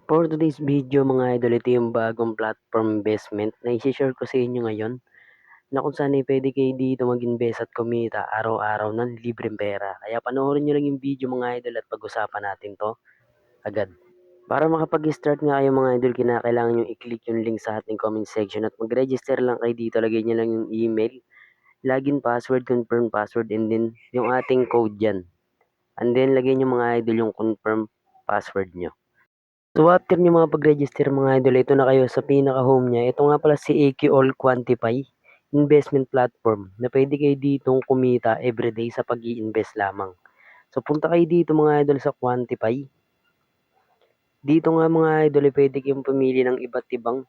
For today's video mga idol, ito yung bagong platform investment na i-share ko sa inyo ngayon na kung saan pwede kayo dito mag-invest at kumita araw-araw ng libreng pera. Kaya panoorin nyo lang yung video mga idol at pag-usapan natin to agad. Para makapag-start nga kayo mga idol, kinakailangan nyo i-click yung link sa ating comment section at mag-register lang kayo dito. Lagay nyo lang yung email, login password, confirm password, and then yung ating code dyan. And then lagay nyo mga idol yung confirm password nyo. So after nyo mga pag-register mga idol, ito na kayo sa pinaka-home niya. Ito nga pala si AQ All Quantify investment platform na pwede kayo ditong kumita everyday sa pag invest lamang. So punta kayo dito mga idol sa Quantify. Dito nga mga idol, pwede kayong pumili ng iba't ibang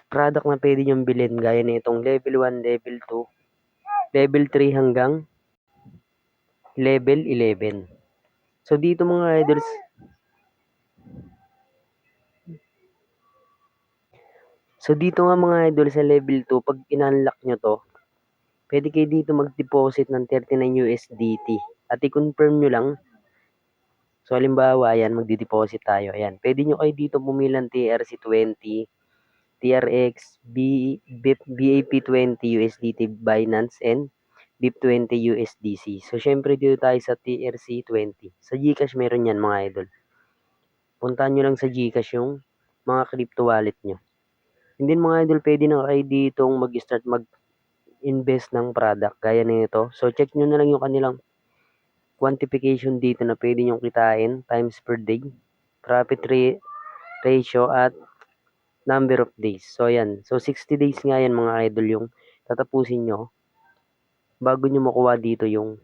product na pwede nyong bilhin gaya na itong level 1, level 2, level 3 hanggang level 11. So dito mga idols, nga mga idol sa level 2, pag in-unlock nyo to, pwede kayo dito mag-deposit ng 39 USDT at i-confirm nyo lang. So halimbawa, ayan, magdi-deposit tayo. Ayan, pwede nyo kayo dito pumili ng TRC20, TRX, BAP20 USDT Binance, and BIP20 USDC. So syempre dito tayo sa TRC20. Sa GCash meron yan mga idol. Puntahan nyo lang sa GCash yung mga crypto wallet nyo. And then mga idol, pwede na kayo ditong mag-start mag-invest ng product gaya nito. So check nyo na lang yung kanilang quantification dito na pwede nyong kitain times per day, profit ratio at number of days. So yan. So 60 days nga yan mga idol yung tatapusin nyo bago nyo makuha dito yung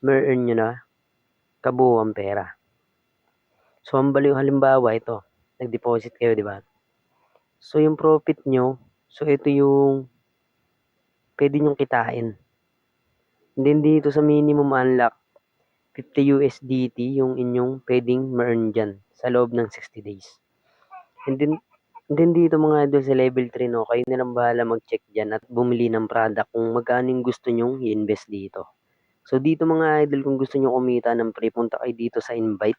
ma-earn nyo na kabuuang pera. So ang baliw halimbawa ito, nag-deposit kayo, di ba? So yung profit nyo, so ito yung pwede nyong kitain. And then dito sa minimum unlock, 50 USDT yung inyong pwedeng ma-earn dyan sa loob ng 60 days. And then dito mga idol sa level 3, no, kayo na lang bahala mag-check dyan at bumili ng product kung magkano yung gusto nyong i-invest dito. So dito mga idol, kung gusto nyo kumita ng free, punta kayo dito sa invite.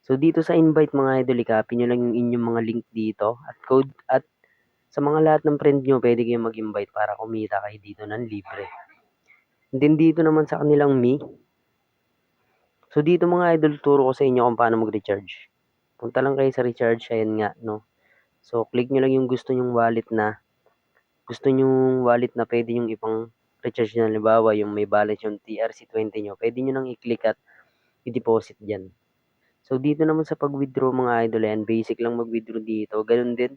So dito sa invite mga idol, i-copy nyo lang yung inyong mga link dito at code, at sa mga lahat ng friend nyo, pwede kayong mag-invite para kumita kayo dito ng libre. And then dito naman sa kanilang me. So dito mga idol, turo ko sa inyo kung paano mag-recharge. Punta lang kayo sa recharge, ayan nga, no. So click nyo lang yung gusto nyong wallet na pwede yung ipang recharge nyo. Halimbawa, yung may balance yung TRC20 nyo, pwede nyo nang i-click at i-deposit dyan. So dito naman sa pag-withdraw mga idol, yan, basic lang mag-withdraw dito. Ganun din,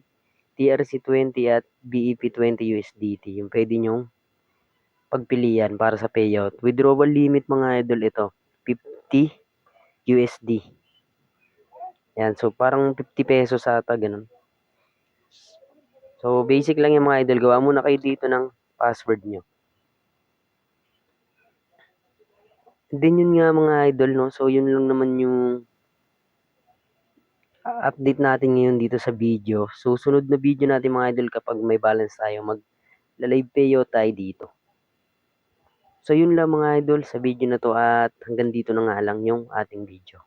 TRC20 at BEP20 USDT, yung pwede nyong pagpilian para sa payout. Withdrawal limit mga idol, ito, 50 USD. Yan, so parang 50 pesos ata, ganun. So basic lang yung mga idol, gawa muna kayo dito ng password nyo. And then yun nga mga idol, no, so yun lang naman yung update natin ngayon dito sa video. So sunod na video natin mga idol, kapag may balance tayo, mag-live payout tayo dito. So yun lang mga idol sa video na to, at hanggang dito na nga lang yung ating video.